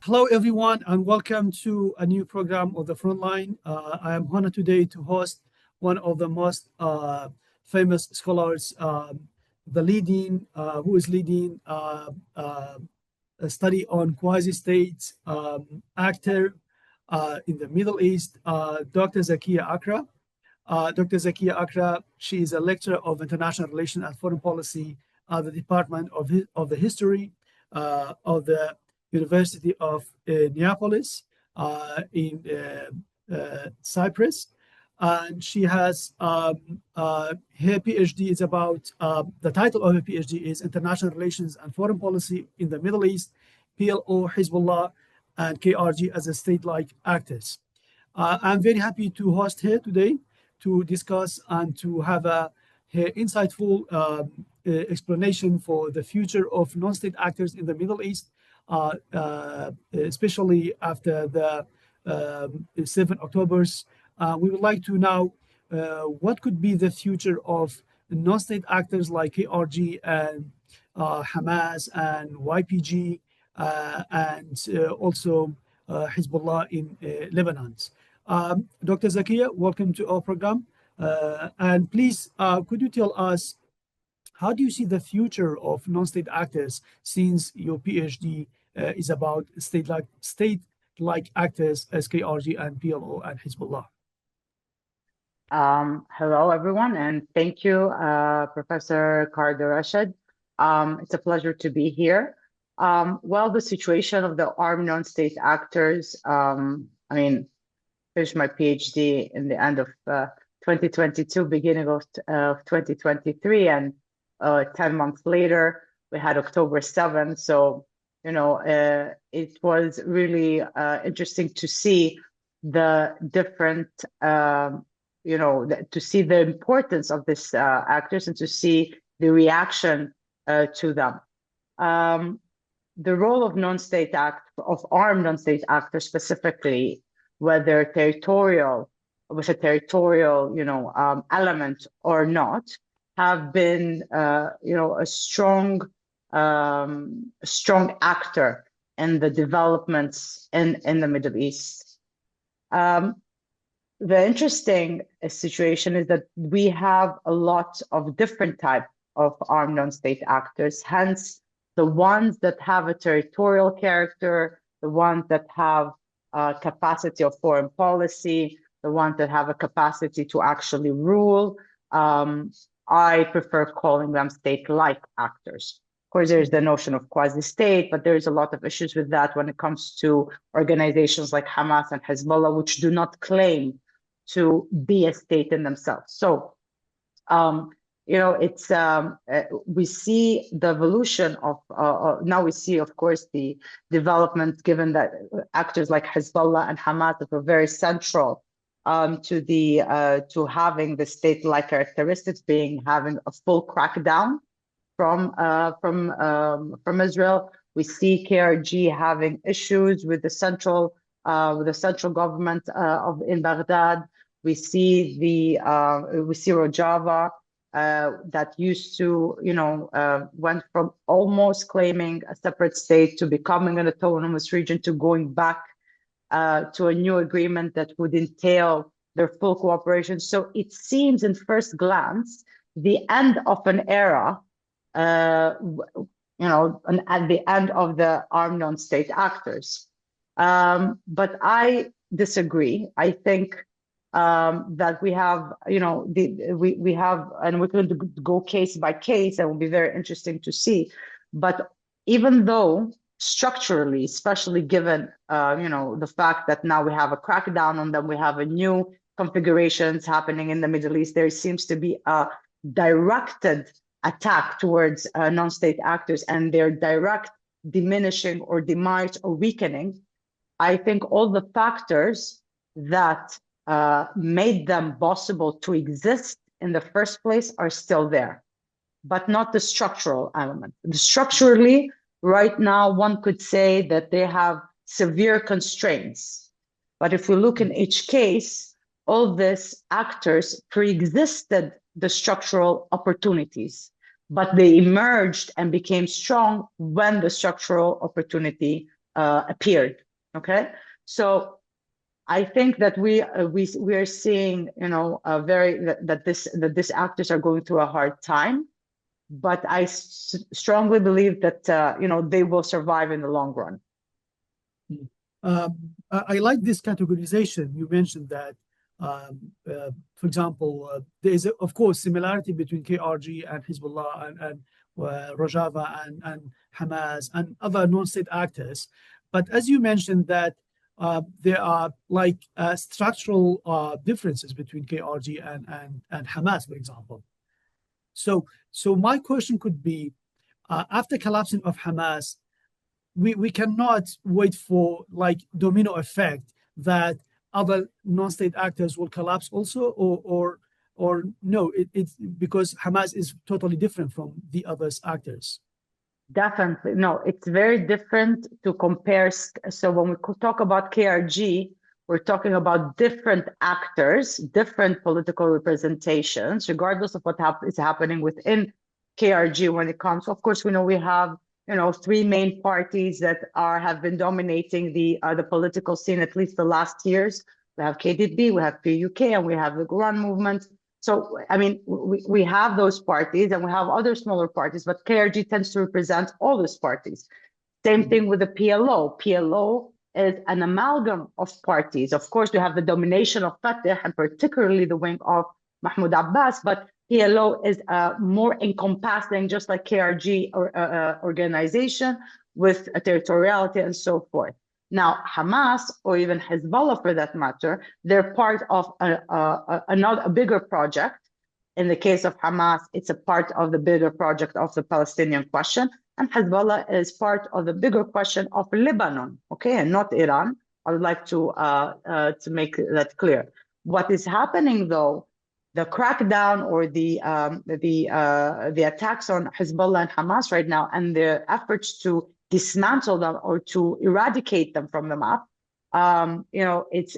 Hello, everyone, and welcome to a new program of the Frontline. I am honored today to host one of the most famous scholars, who is leading a study on quasi-state actor in the Middle East, Dr. Zakia Aqra. Dr. Zakia Aqra, she is a lecturer of international relations and foreign policy at the Department of the History of the University of Neapolis in Cyprus. And she has her PhD is about the title of her PhD is International Relations and Foreign Policy in the Middle East, PLO, Hezbollah, and KRG as a state-like actors. I'm very happy to host her today to discuss and to have her insightful explanation for the future of non-state actors in the Middle East, especially after the 7 Octobers. We would like to know what could be the future of non-state actors like KRG and Hamas and YPG and also Hezbollah in Lebanon. Dr. Zakia, welcome to our program. And please, could you tell us, how do you see the future of non-state actors since your PhD is about state-like actors as KRG and PLO and Hezbollah? Hello, everyone, and thank you, Professor Kardo Rached. It's a pleasure to be here. Well, the situation of the armed non-state actors, finished my PhD in the end of 2022, beginning of 2023, and 10 months later, we had October 7th. So, it was really interesting to see the different, to see the importance of these actors and to see the reaction to them. The role of armed non-state actors specifically, whether territorial, with a territorial, element or not, have been, a strong actor in the developments in the Middle East. The interesting situation is that we have a lot of different types of armed non-state actors, hence the ones that have a territorial character, the ones that have a capacity of foreign policy, the ones that have a capacity to actually rule. I prefer calling them state-like actors. Of course, there's the notion of quasi-state, but there's a lot of issues with that when it comes to organizations like Hamas and Hezbollah, which do not claim to be a state in themselves. So, it's we see the evolution of now we see, of course, the development, given that actors like Hezbollah and Hamas that were very central to having the state-like characteristics, having a full crackdown from Israel. We see KRG having issues with the central government in Baghdad. We see Rojava that used to, went from almost claiming a separate state to becoming an autonomous region to going back to a new agreement that would entail their full cooperation. So it seems, in first glance, the end of an era, at the end of the armed non-state actors. But I disagree. I think that we have, we have, and we're going to go case by case, and it will be very interesting to see. But even though structurally, especially given, the fact that now we have a crackdown on them, we have a new configurations happening in the Middle East, there seems to be a directed attack towards non-state actors and their direct diminishing or demise or weakening. I think all the factors that made them possible to exist in the first place are still there, but not the structural element. Structurally, right now, one could say that they have severe constraints. But if we look in each case, all these actors pre-existed the structural opportunities, but they emerged and became strong when the structural opportunity appeared. Okay, so I think that we are seeing, that these actors are going through a hard time, but I strongly believe that they will survive in the long run. I like this categorization. You mentioned that, for example, there is, of course, similarity between KRG and Hezbollah and Rojava and Hamas and other non-state actors. But as you mentioned that there are like structural differences between KRG and Hamas, for example. So my question could be, after collapsing of Hamas, we cannot wait for like domino effect that other non-state actors will collapse also, or no, it's because Hamas is totally different from the other actors. Definitely. No, it's very different to compare. So when we talk about KRG, we're talking about different actors, different political representations, regardless of what is happening within KRG when it comes. Of course, we know we have, three main parties that have been dominating the political scene at least the last years. We have KDP, we have PUK, and we have the Quran movement. So, I mean, we have those parties and we have other smaller parties, but KRG tends to represent all those parties. Same thing with the PLO. PLO is an amalgam of parties. Of course, we have the domination of Fatah and particularly the wing of Mahmoud Abbas, but PLO is more encompassing, just like KRG organization with a territoriality and so forth. Now, Hamas, or even Hezbollah for that matter, they're part of a bigger project. In the case of Hamas, it's a part of the bigger project of the Palestinian question. And Hezbollah is part of the bigger question of Lebanon, okay, and not Iran. I would like to make that clear. What is happening, though, the crackdown or the attacks on Hezbollah and Hamas right now, and the efforts to dismantle them or to eradicate them from the map, it's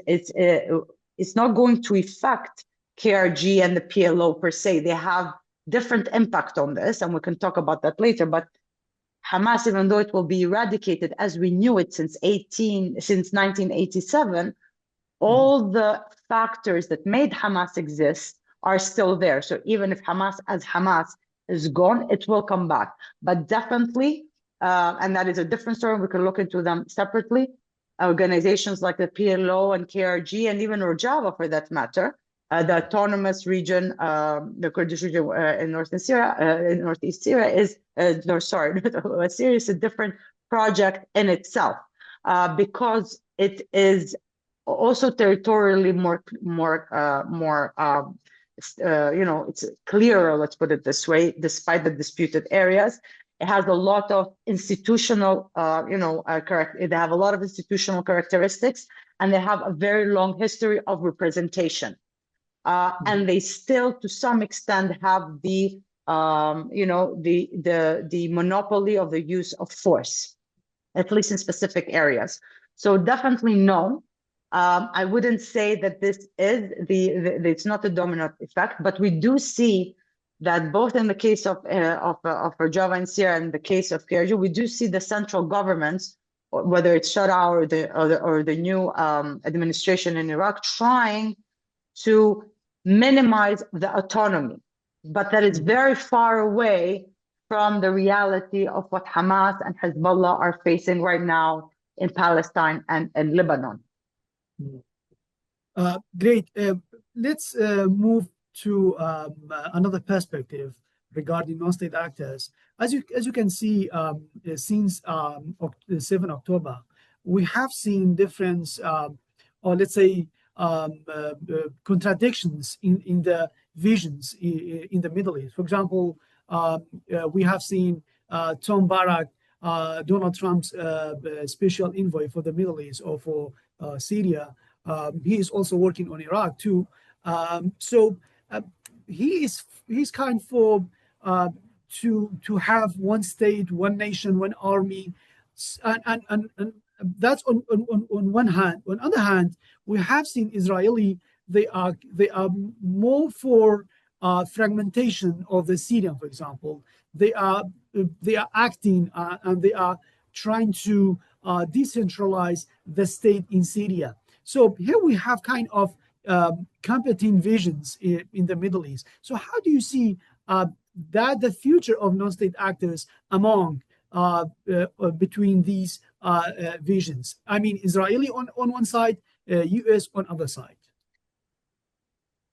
not going to affect KRG and the PLO per se. They have different impact on this, and we can talk about that later. But Hamas, even though it will be eradicated as we knew it since 1987, all the factors that made Hamas exist are still there. So even if Hamas is gone, it will come back. But definitely, and that is a different story, we can look into them separately. Organizations like the PLO and KRG and even Rojava for that matter, the autonomous region, the Kurdish region in northeast Syria is, Syria is a different project in itself because it is also territorially it's clearer, let's put it this way, despite the disputed areas. It has a lot of institutional, they have a lot of institutional characteristics, and they have a very long history of representation. And they still, to some extent, have the monopoly of the use of force, at least in specific areas. So definitely no. I wouldn't say that this is it's not a domino effect, but we do see that both in the case of Rojava and Syria and the case of KRG, we do see the central governments, whether it's Shara or the new administration in Iraq, trying to minimize the autonomy, but that is very far away from the reality of what Hamas and Hezbollah are facing right now in Palestine and Lebanon. Great. Let's move to another perspective regarding non-state actors. As you can see, since 7 October, we have seen different, or let's say, contradictions in the visions in the Middle East. For example, we have seen Tom Barrack, Donald Trump's special envoy for the Middle East or for Syria. He is also working on Iraq too. So he's kind for to have one state, one nation, one army, and that's on one hand. On the other hand, we have seen Israeli, they are more for fragmentation of the Syrian, for example. They are acting and they are trying to decentralize the state in Syria. So here we have kind of competing visions in the Middle East. So how do you see that the future of non-state actors among between these visions? I mean, Israeli on one side, U.S. on other side.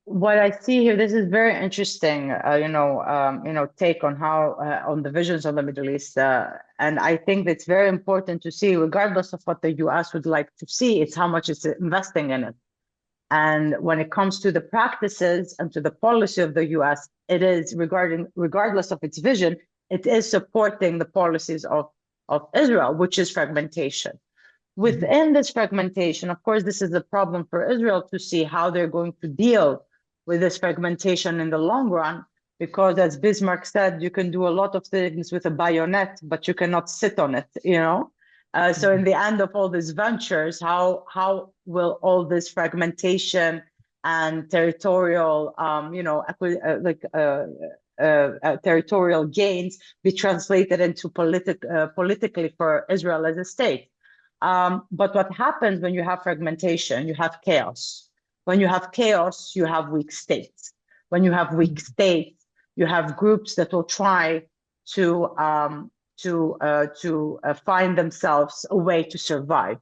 What I see here, this is very interesting, take on how on the visions of the Middle East, and I think it's very important to see, regardless of what the U.S. would like to see, it's how much it's investing in it. And when it comes to the practices and to the policy of the U.S., it is regardless of its vision, it is supporting the policies of Israel, which is fragmentation. Within this fragmentation, of course, this is a problem for Israel to see how they're going to deal with this fragmentation in the long run, because as Bismarck said, you can do a lot of things with a bayonet, but you cannot sit on it, So in the end of all these ventures, how will all this fragmentation and territorial, territorial gains be translated into politically for Israel as a state? But what happens when you have fragmentation, you have chaos. When you have chaos, you have weak states. When you have weak states, you have groups that will try to find themselves a way to survive.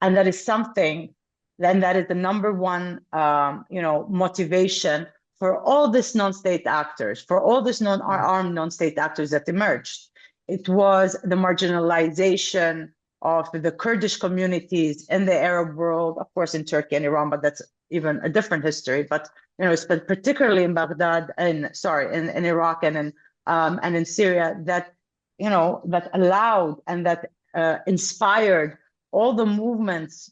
And that is something, then that is the number one, motivation for all these non-state actors, for all these armed non-state actors that emerged. It was the marginalization of the Kurdish communities in the Arab world, of course, in Turkey and Iran, but that's even a different history. But it's particularly in Baghdad in Iraq and in Syria that that allowed and that inspired all the movements,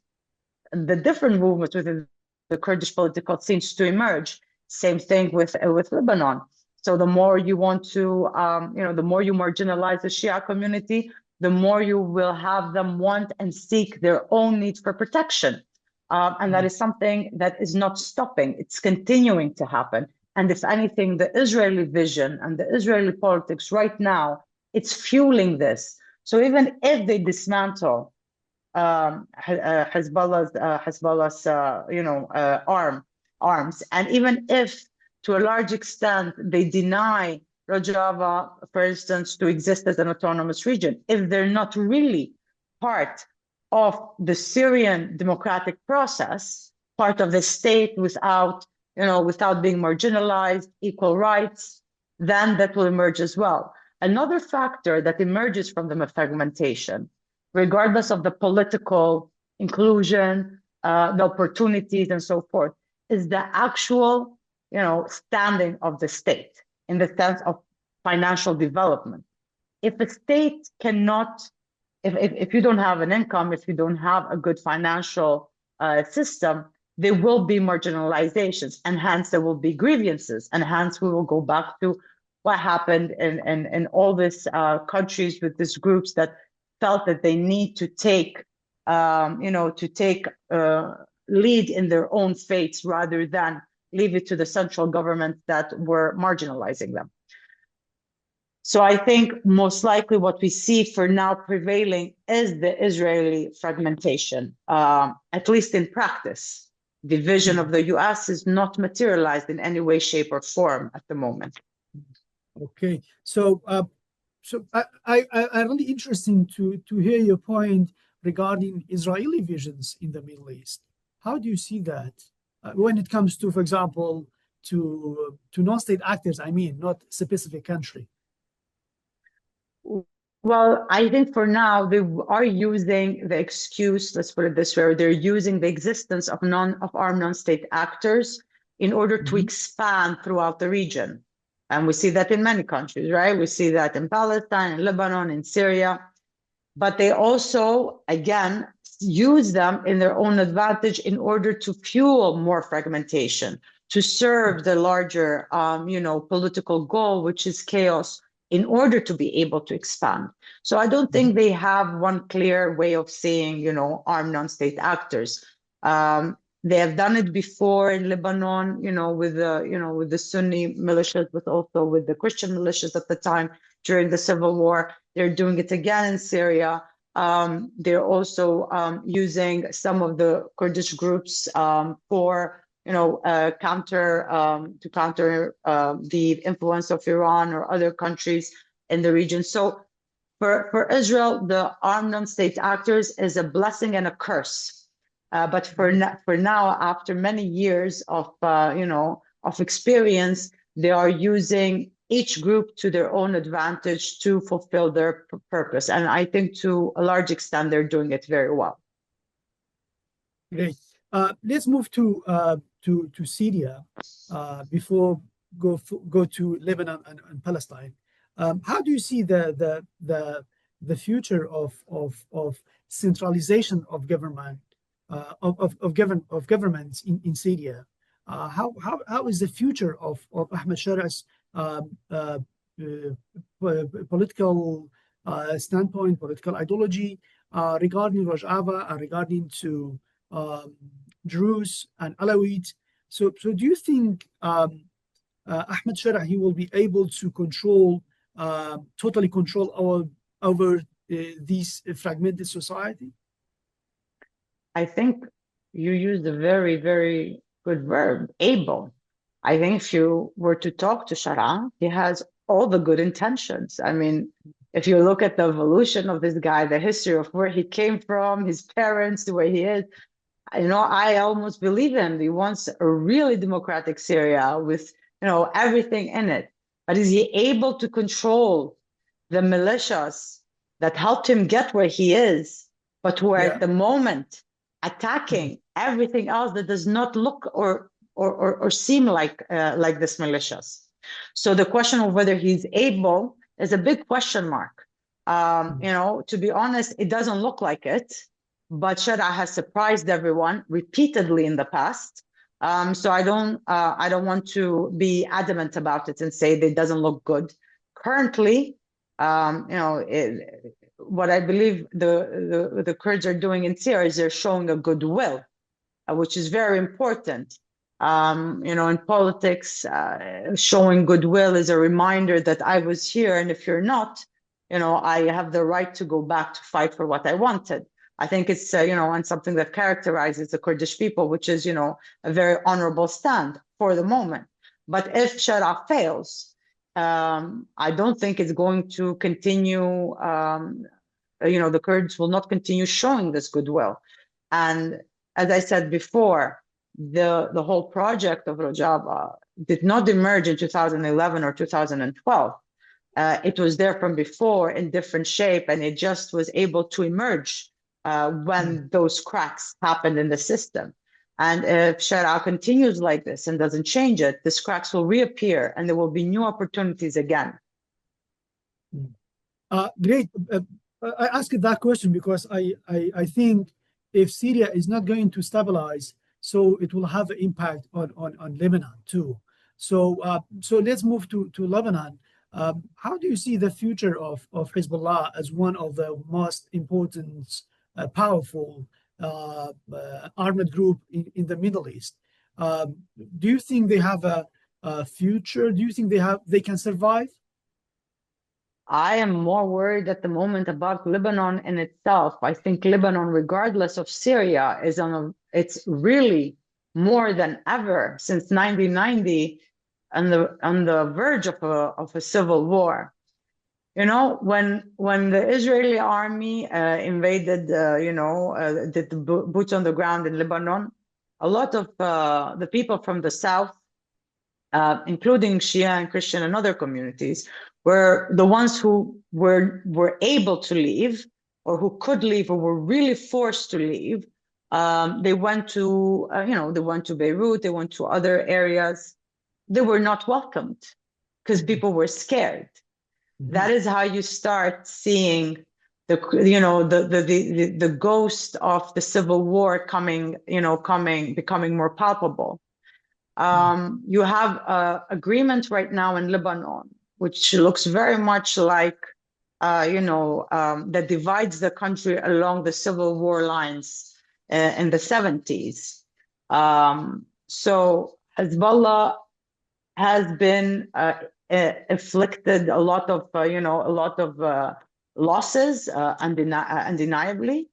the different movements within the Kurdish political scenes to emerge. Same thing with Lebanon. So the more you want to, the more you marginalize the Shia community, the more you will have them want and seek their own needs for protection. And that is something that is not stopping. It's continuing to happen. And if anything, the Israeli vision and the Israeli politics right now, it's fueling this. So even if they dismantle Hezbollah's arms, and even if to a large extent they deny Rojava, for instance, to exist as an autonomous region, if they're not really part of the Syrian democratic process, part of the state without being marginalized, equal rights, then that will emerge as well. Another factor that emerges from the fragmentation, regardless of the political inclusion, the opportunities and so forth, is the actual, standing of the state in the sense of financial development. If a state cannot, if you don't have an income, if you don't have a good financial system, there will be marginalizations, and hence there will be grievances, and hence we will go back to what happened in all these countries with these groups that felt that they need to take, lead in their own fates rather than leave it to the central government that were marginalizing them. So I think most likely what we see for now prevailing is the Israeli fragmentation, at least in practice. The vision of the US is not materialized in any way, shape, or form at the moment. Okay, so I really interesting to hear your point regarding Israeli visions in the Middle East. How do you see that when it comes to, for example, to non-state actors? I mean, not specific country. Well, I think for now they are using the excuse, let's put it this way, or they're using the existence of armed non-state actors in order to expand throughout the region. And we see that in many countries, right? We see that in Palestine, in Lebanon, in Syria. But they also, again, use them in their own advantage in order to fuel more fragmentation, to serve the larger, political goal, which is chaos, in order to be able to expand. So I don't think they have one clear way of saying, armed non-state actors. They have done it before in Lebanon, with the Sunni militias, but also with the Christian militias at the time during the civil war. They're doing it again in Syria. They're also using some of the Kurdish groups for counter the influence of Iran or other countries in the region. So for Israel, the armed non-state actors is a blessing and a curse. But for now, after many years of experience, they are using each group to their own advantage to fulfill their purpose. And I think to a large extent, they're doing it very well. Great. Let's move to Syria before go to Lebanon and Palestine. How do you see the future of centralization of government of governments in Syria? How is the future of Ahmed Sharah's political standpoint, political ideology regarding Rojava and regarding to Druze and Alawite? So do you think Ahmed Sharah he will be able to totally control over this fragmented society? I think you used a very, very good verb, able. I think if you were to talk to Sharah, he has all the good intentions. I mean, if you look at the evolution of this guy, the history of where he came from, his parents, the way he is, I almost believe him. He wants a really democratic Syria with, everything in it. But is he able to control the militias that helped him get where he is, but who are at the moment attacking everything else that does not look or seem like this militias? So the question of whether he's able is a big question mark. To be honest, it doesn't look like it. But Sharah has surprised everyone repeatedly in the past. So I don't want to be adamant about it and say that it doesn't look good. Currently, what I believe the Kurds are doing in Syria is they're showing a goodwill, which is very important. In politics, showing goodwill is a reminder that I was here, and if you're not, I have the right to go back to fight for what I wanted. I think it's, and something that characterizes the Kurdish people, which is, a very honorable stand for the moment. But if Sharah fails, I don't think it's going to continue, the Kurds will not continue showing this goodwill. And as I said before, the whole project of Rojava did not emerge in 2011 or 2012. It was there from before in different shape, and it just was able to emerge when those cracks happened in the system. And if Sharah continues like this and doesn't change it, these cracks will reappear and there will be new opportunities again. Great. I asked that question because I think if Syria is not going to stabilize, so it will have an impact on Lebanon too. So let's move to Lebanon. How do you see the future of Hezbollah as one of the most important powerful armed group in the Middle East? Do you think they have a future? Do you think they can survive? I am more worried at the moment about Lebanon in itself. I think Lebanon, regardless of Syria, it's really more than ever since 1990 on the verge of a civil war. When the Israeli army invaded, did the boots on the ground in Lebanon, a lot of the people from the south, including Shia and Christian and other communities, were the ones who were able to leave or who could leave or were really forced to leave. They went to, they went to Beirut, they went to other areas. They were not welcomed because people were scared. That is how you start seeing the ghost of the civil war becoming more palpable. You have agreement right now in Lebanon, which looks very much like that divides the country along the civil war lines in the 70s. So Hezbollah has been inflicted a lot of losses, undeniably,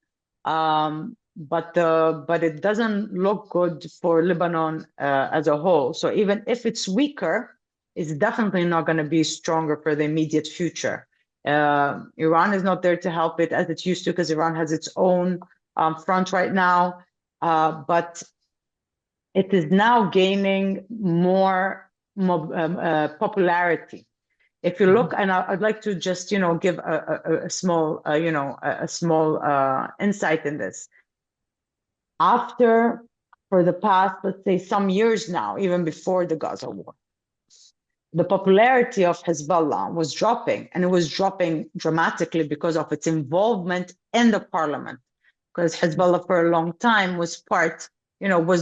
but it doesn't look good for Lebanon as a whole. So even if it's weaker, it's definitely not going to be stronger for the immediate future. Iran is not there to help it as it used to, because Iran has its own front right now, but it is now gaining more popularity. If you look, and I'd like to just, give a small, insight in this. For the past, let's say, some years now, even before the Gaza war, the popularity of Hezbollah was dropping, and it was dropping dramatically because of its involvement in the parliament. Because Hezbollah for a long time was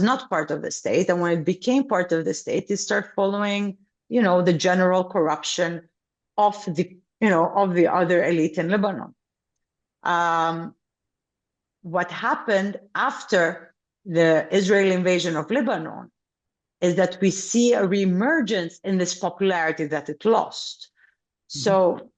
not part of the state, and when it became part of the state, it started following, the general corruption of the other elite in Lebanon. What happened after the Israeli invasion of Lebanon is that we see a reemergence in this popularity that it lost. So,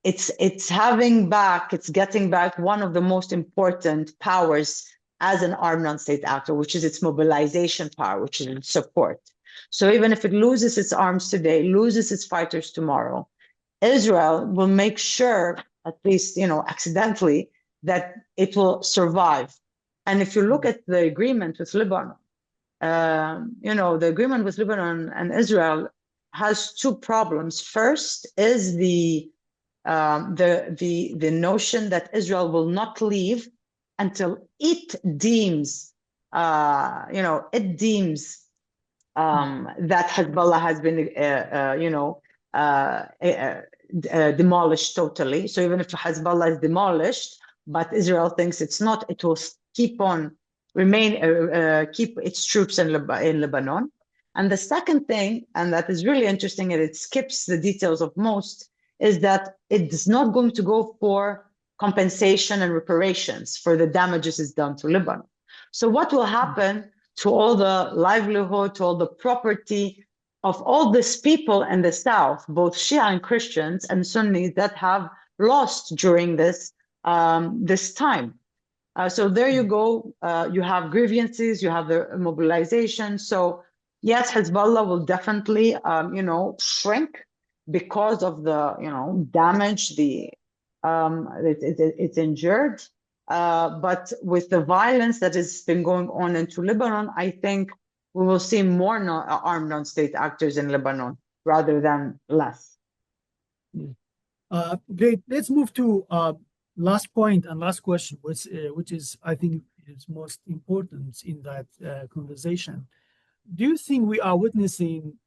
it's getting back one of the most important powers as an armed non-state actor, which is its mobilization power, which is its support. So even if it loses its arms today, loses its fighters tomorrow, Israel will make sure, at least, accidentally, that it will survive. And if you look at the agreement with Lebanon, the agreement with Lebanon and Israel has two problems. First is the notion that Israel will not leave until it deems, that Hezbollah has been, demolished totally. So even if Hezbollah is demolished, but Israel thinks it's not, it will keep its troops in Lebanon. And the second thing, and that is really interesting, and it skips the details of most, is that it's not going to go for compensation and reparations for the damages it's done to Lebanon. So what will happen to all the livelihood, to all the property of all these people in the south, both Shia and Christians and Sunnis, that have lost during this time? So there you go. You have grievances, you have the mobilization. So yes, Hezbollah will definitely, shrink because of the, damage it's injured. But with the violence that has been going on into Lebanon, I think we will see more armed non-state actors in Lebanon rather than less. Great. Let's move to last point and last question, which is, I think, is most important in that conversation. Do you think we are witnessing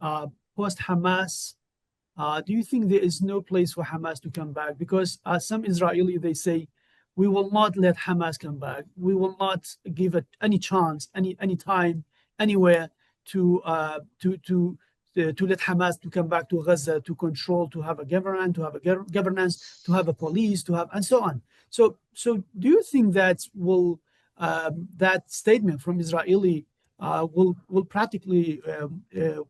post-Hamas? Do you think there is no place for Hamas to come back? Because some Israeli, they say, we will not let Hamas come back. We will not give it any chance, any time, anywhere to let Hamas to come back to Gaza, to control, to have a government, to have a governance, to have a police, to have, and so on. So do you think that that statement from Israeli will practically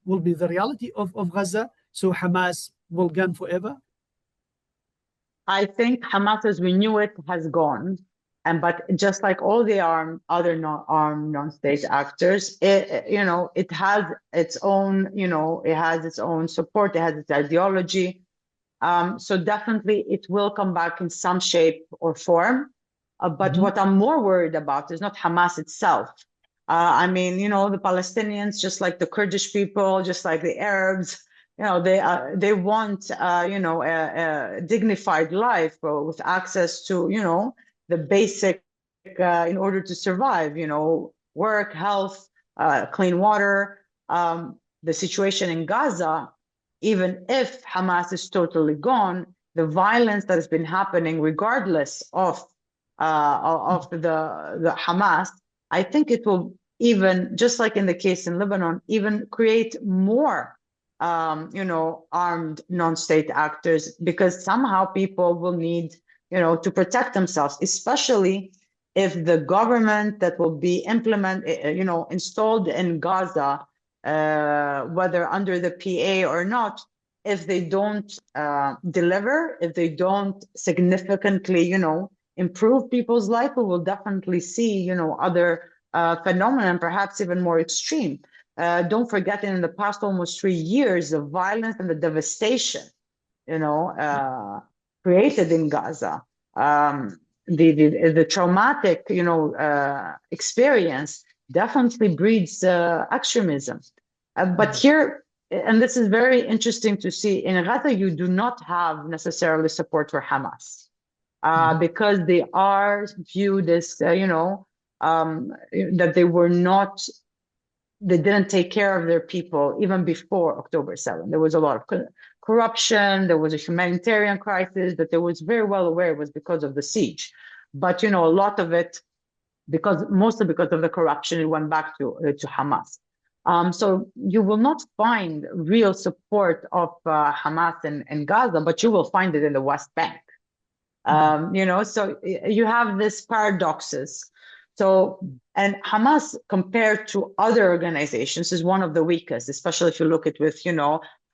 will be the reality of Gaza? So Hamas will gone forever? I think Hamas as we knew it has gone, but just like all the other non-armed non-state actors, it has its own, it has its own support, it has its ideology. So definitely it will come back in some shape or form. But what I'm more worried about is not Hamas itself. The Palestinians, just like the Kurdish people, just like the Arabs, they want, a dignified life with access to, the basic, in order to survive, work, health, clean water. The situation in Gaza, even if Hamas is totally gone, the violence that has been happening, regardless of the Hamas, I think it will even, just like in the case in Lebanon, even create more armed non-state actors, because somehow people will need, to protect themselves, especially if the government that will be installed in Gaza, whether under the PA or not, if they don't deliver, if they don't significantly, improve people's life, we will definitely see, other phenomena, perhaps even more extreme. Don't forget, in the past almost 3 years, the violence and the devastation, created in Gaza, the traumatic, experience definitely breeds extremism. But here, and this is very interesting to see, in Gaza, you do not have necessarily support for Hamas because they are viewed as, that they didn't take care of their people even before October 7th. There was a lot of corruption, there was a humanitarian crisis that they was very well aware was because of the siege. But, a lot of it, mostly because of the corruption, it went back to Hamas. So you will not find real support of Hamas in Gaza, but you will find it in the West Bank. So you have these paradoxes. So, and Hamas, compared to other organizations, is one of the weakest, especially if you look at with,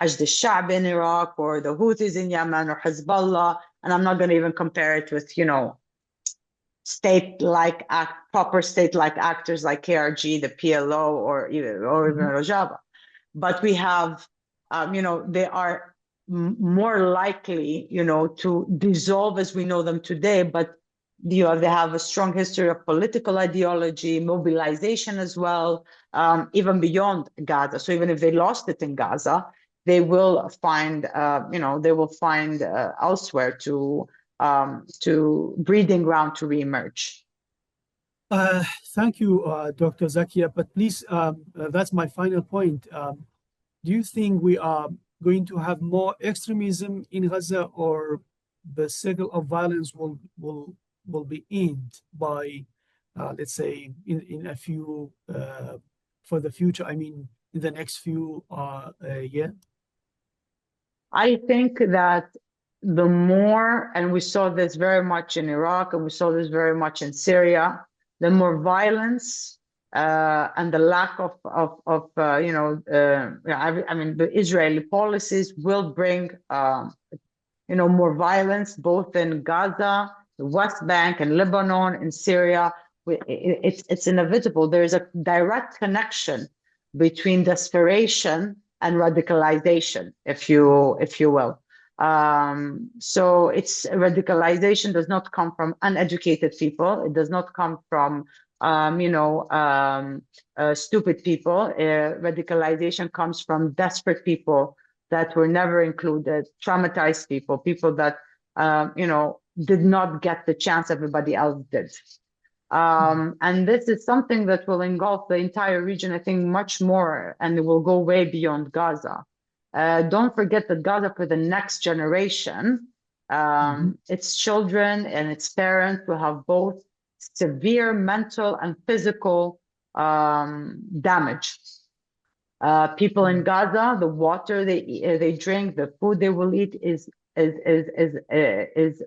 Asht al-Sha'b in Iraq, or the Houthis in Yemen, or Hezbollah, and I'm not going to even compare it with, proper state-like actors like KRG, the PLO, or even Rojava. But we have, they are more likely, to dissolve as we know them today, but they have a strong history of political ideology, mobilization as well, even beyond Gaza. So even if they lost it in Gaza, they will find, elsewhere to breeding ground to reemerge. Thank you, Dr. Zakia. But please, that's my final point. Do you think we are going to have more extremism in Gaza, or the cycle of violence will be ended by, let's say, in a few, for the future, in the next few years? I think that the more, and we saw this very much in Iraq, and we saw this very much in Syria, the more violence and the lack of the Israeli policies will bring, more violence, both in Gaza, the West Bank, and Lebanon, and Syria. It's inevitable. There is a direct connection between desperation and radicalization, if you will. So it's radicalization does not come from uneducated people. It does not come from stupid people. Radicalization comes from desperate people that were never included, traumatized people that did not get the chance everybody else did. And this is something that will engulf the entire region, I think, much more, and it will go way beyond Gaza. Don't forget that Gaza, for the next generation, its children and its parents will have both severe mental and physical damage. People in Gaza, the water they drink, the food they will eat is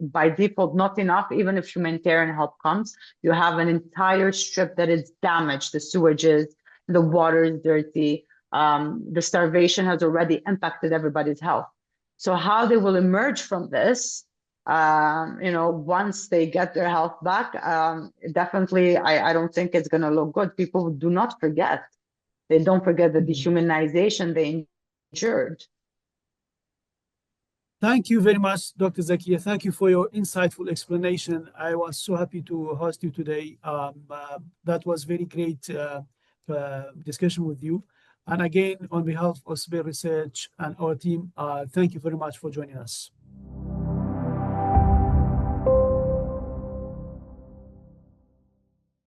by default not enough. Even if humanitarian help comes, you have an entire strip that is damaged. The sewages, the water is dirty. The starvation has already impacted everybody's health. So how they will emerge from this, once they get their health back, definitely, I don't think it's going to look good. People do not forget. They don't forget the dehumanization they endured. Thank you very much, Dr. Zakia. Thank you for your insightful explanation. I was so happy to host you today. That was very great discussion with you. And again, on behalf of Sbey Research and our team, thank you very much for joining us.